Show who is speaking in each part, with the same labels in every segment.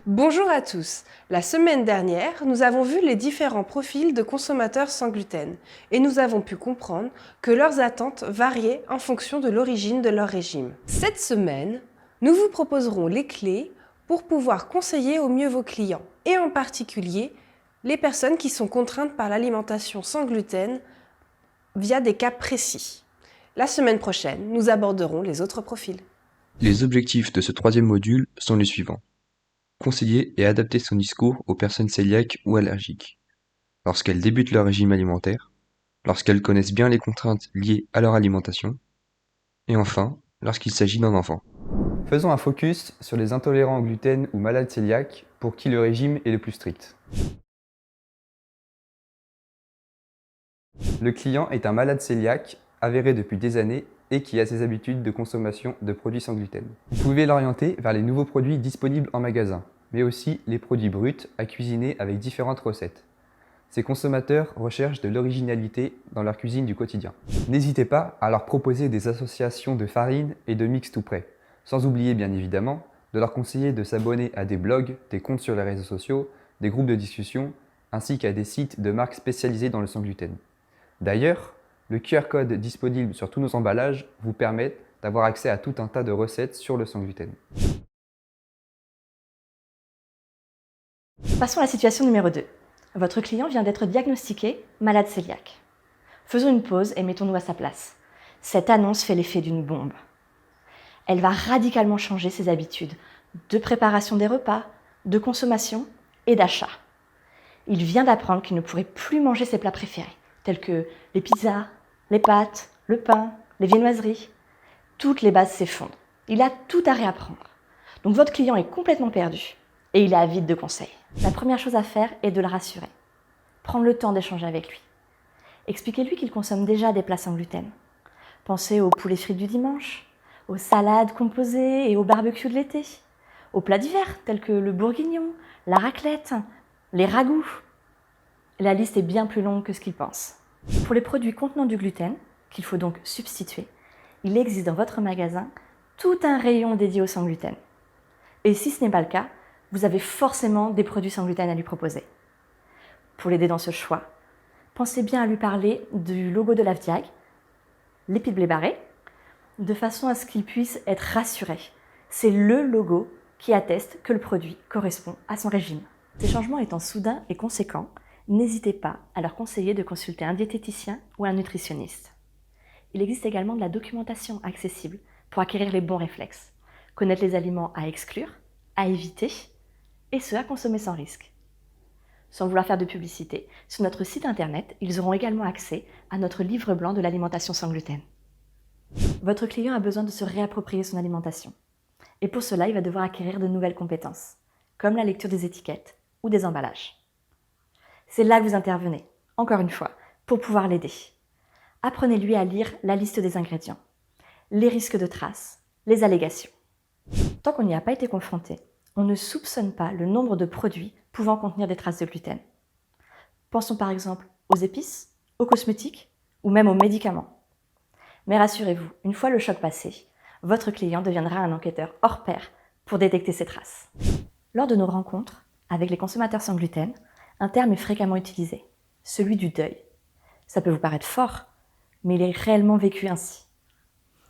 Speaker 1: Bonjour à tous. La semaine dernière, nous avons vu les différents profils de consommateurs sans gluten et nous avons pu comprendre que leurs attentes variaient en fonction de l'origine de leur régime. Cette semaine, nous vous proposerons les clés pour pouvoir conseiller au mieux vos clients et en particulier les personnes qui sont contraintes par l'alimentation sans gluten via des cas précis. La semaine prochaine, nous aborderons les autres profils.
Speaker 2: Les objectifs de ce troisième module sont les suivants. Conseiller et adapter son discours aux personnes cœliaques ou allergiques, lorsqu'elles débutent leur régime alimentaire, lorsqu'elles connaissent bien les contraintes liées à leur alimentation, et enfin, lorsqu'il s'agit d'un enfant.
Speaker 3: Faisons un focus sur les intolérants au gluten ou malades cœliaques pour qui le régime est le plus strict. Le client est un malade cœliaque avéré depuis des années et qui a ses habitudes de consommation de produits sans gluten. Vous pouvez l'orienter vers les nouveaux produits disponibles en magasin, mais aussi les produits bruts à cuisiner avec différentes recettes. Ces consommateurs recherchent de l'originalité dans leur cuisine du quotidien. N'hésitez pas à leur proposer des associations de farines et de mix tout prêt, sans oublier bien évidemment de leur conseiller de s'abonner à des blogs, des comptes sur les réseaux sociaux, des groupes de discussion, ainsi qu'à des sites de marques spécialisées dans le sans gluten. D'ailleurs, le QR code disponible sur tous nos emballages vous permet d'avoir accès à tout un tas de recettes sur le sans gluten.
Speaker 4: Passons à la situation numéro 2. Votre client vient d'être diagnostiqué malade cœliaque. Faisons une pause et mettons-nous à sa place. Cette annonce fait l'effet d'une bombe. Elle va radicalement changer ses habitudes de préparation des repas, de consommation et d'achat. Il vient d'apprendre qu'il ne pourrait plus manger ses plats préférés, tels que les pizzas, les pâtes, le pain, les viennoiseries. Toutes les bases s'effondrent. Il a tout à réapprendre. Donc votre client est complètement perdu et il est avide de conseils. La première chose à faire est de le rassurer. Prendre le temps d'échanger avec lui. Expliquez-lui qu'il consomme déjà des plats sans gluten. Pensez aux poulets frites du dimanche, aux salades composées et aux barbecues de l'été, aux plats d'hiver tels que le bourguignon, la raclette, les ragoûts. La liste est bien plus longue que ce qu'il pense. Pour les produits contenant du gluten, qu'il faut donc substituer, il existe dans votre magasin tout un rayon dédié au sans gluten. Et si ce n'est pas le cas, vous avez forcément des produits sans gluten à lui proposer. Pour l'aider dans ce choix, pensez bien à lui parler du logo de l'Avdiag, l'épi de blé barré, de façon à ce qu'il puisse être rassuré. C'est le logo qui atteste que le produit correspond à son régime. Ces changements étant soudains et conséquents, n'hésitez pas à leur conseiller de consulter un diététicien ou un nutritionniste. Il existe également de la documentation accessible pour acquérir les bons réflexes, connaître les aliments à exclure, à éviter et ceux à consommer sans risque. Sans vouloir faire de publicité, sur notre site internet, ils auront également accès à notre livre blanc de l'alimentation sans gluten. Votre client a besoin de se réapproprier son alimentation. Et pour cela, il va devoir acquérir de nouvelles compétences, comme la lecture des étiquettes ou des emballages. C'est là que vous intervenez, encore une fois, pour pouvoir l'aider. Apprenez-lui à lire la liste des ingrédients, les risques de traces, les allégations. Tant qu'on n'y a pas été confronté, on ne soupçonne pas le nombre de produits pouvant contenir des traces de gluten. Pensons par exemple aux épices, aux cosmétiques ou même aux médicaments. Mais rassurez-vous, une fois le choc passé, votre client deviendra un enquêteur hors pair pour détecter ces traces. Lors de nos rencontres avec les consommateurs sans gluten, un terme est fréquemment utilisé, celui du deuil. Ça peut vous paraître fort, mais il est réellement vécu ainsi.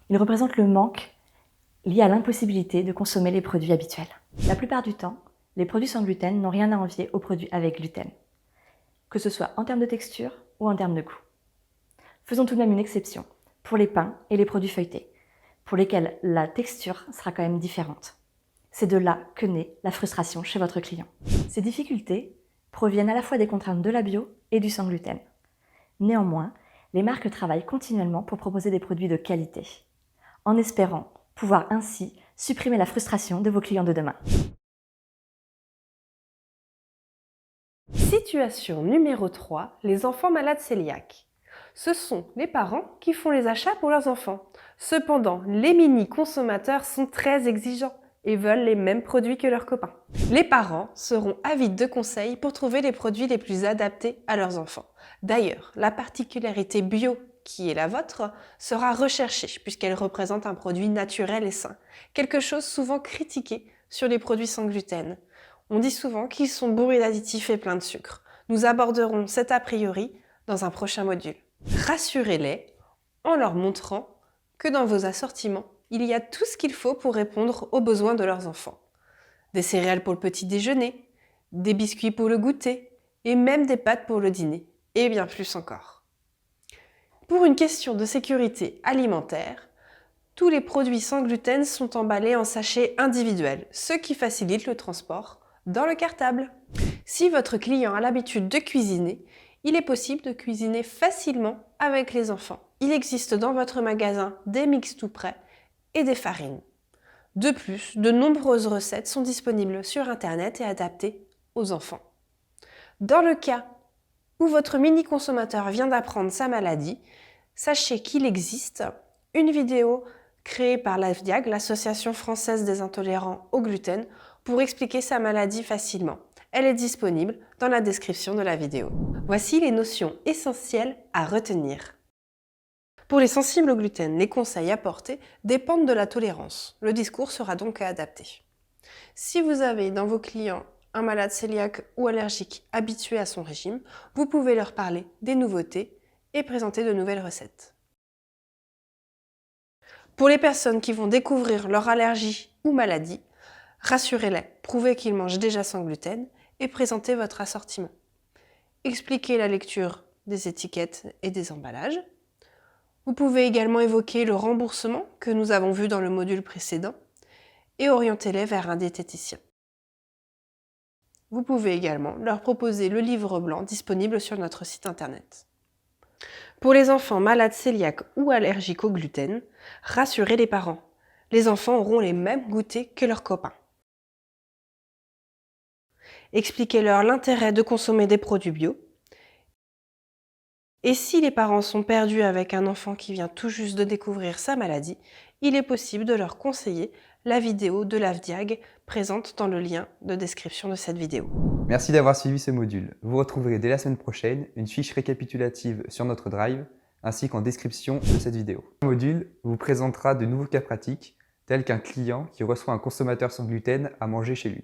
Speaker 4: Il représente le manque lié à l'impossibilité de consommer les produits habituels. La plupart du temps, les produits sans gluten n'ont rien à envier aux produits avec gluten, que ce soit en termes de texture ou en termes de goût. Faisons tout de même une exception pour les pains et les produits feuilletés, pour lesquels la texture sera quand même différente. C'est de là que naît la frustration chez votre client. Ces difficultés proviennent à la fois des contraintes de la bio et du sans gluten. Néanmoins, les marques travaillent continuellement pour proposer des produits de qualité, en espérant pouvoir ainsi supprimer la frustration de vos clients de demain.
Speaker 1: Situation numéro 3, les enfants malades cœliaques. Ce sont les parents qui font les achats pour leurs enfants. Cependant, les mini-consommateurs sont très exigeants et veulent les mêmes produits que leurs copains. Les parents seront avides de conseils pour trouver les produits les plus adaptés à leurs enfants. D'ailleurs, la particularité bio qui est la vôtre sera recherchée puisqu'elle représente un produit naturel et sain, quelque chose souvent critiqué sur les produits sans gluten. On dit souvent qu'ils sont bourrés d'additifs et pleins de sucre. Nous aborderons cet a priori dans un prochain module. Rassurez-les en leur montrant que dans vos assortiments, il y a tout ce qu'il faut pour répondre aux besoins de leurs enfants. Des céréales pour le petit déjeuner, des biscuits pour le goûter, et même des pâtes pour le dîner, et bien plus encore. Pour une question de sécurité alimentaire, tous les produits sans gluten sont emballés en sachets individuels, ce qui facilite le transport dans le cartable. Si votre client a l'habitude de cuisiner, il est possible de cuisiner facilement avec les enfants. Il existe dans votre magasin des mix tout prêts et des farines. De plus, de nombreuses recettes sont disponibles sur Internet et adaptées aux enfants. Dans le cas où votre mini-consommateur vient d'apprendre sa maladie, sachez qu'il existe une vidéo créée par l'AFDIAG, l'Association française des intolérants au gluten, pour expliquer sa maladie facilement. Elle est disponible dans la description de la vidéo. Voici les notions essentielles à retenir. Pour les sensibles au gluten, les conseils apportés dépendent de la tolérance. Le discours sera donc adapté. Si vous avez dans vos clients un malade cœliaque ou allergique habitué à son régime, vous pouvez leur parler des nouveautés et présenter de nouvelles recettes. Pour les personnes qui vont découvrir leur allergie ou maladie, rassurez-les, prouvez qu'ils mangent déjà sans gluten et présentez votre assortiment. Expliquez la lecture des étiquettes et des emballages. Vous pouvez également évoquer le remboursement que nous avons vu dans le module précédent et orientez-les vers un diététicien. Vous pouvez également leur proposer le livre blanc disponible sur notre site internet. Pour les enfants malades cœliaques ou allergiques au gluten, rassurez les parents. Les enfants auront les mêmes goûters que leurs copains. Expliquez-leur l'intérêt de consommer des produits bio. Et si les parents sont perdus avec un enfant qui vient tout juste de découvrir sa maladie, il est possible de leur conseiller la vidéo de l'AFDIAG présente dans le lien de description de cette vidéo.
Speaker 3: Merci d'avoir suivi ce module. Vous retrouverez dès la semaine prochaine une fiche récapitulative sur notre Drive ainsi qu'en description de cette vidéo. Ce module vous présentera de nouveaux cas pratiques tels qu'un client qui reçoit un consommateur sans gluten à manger chez lui.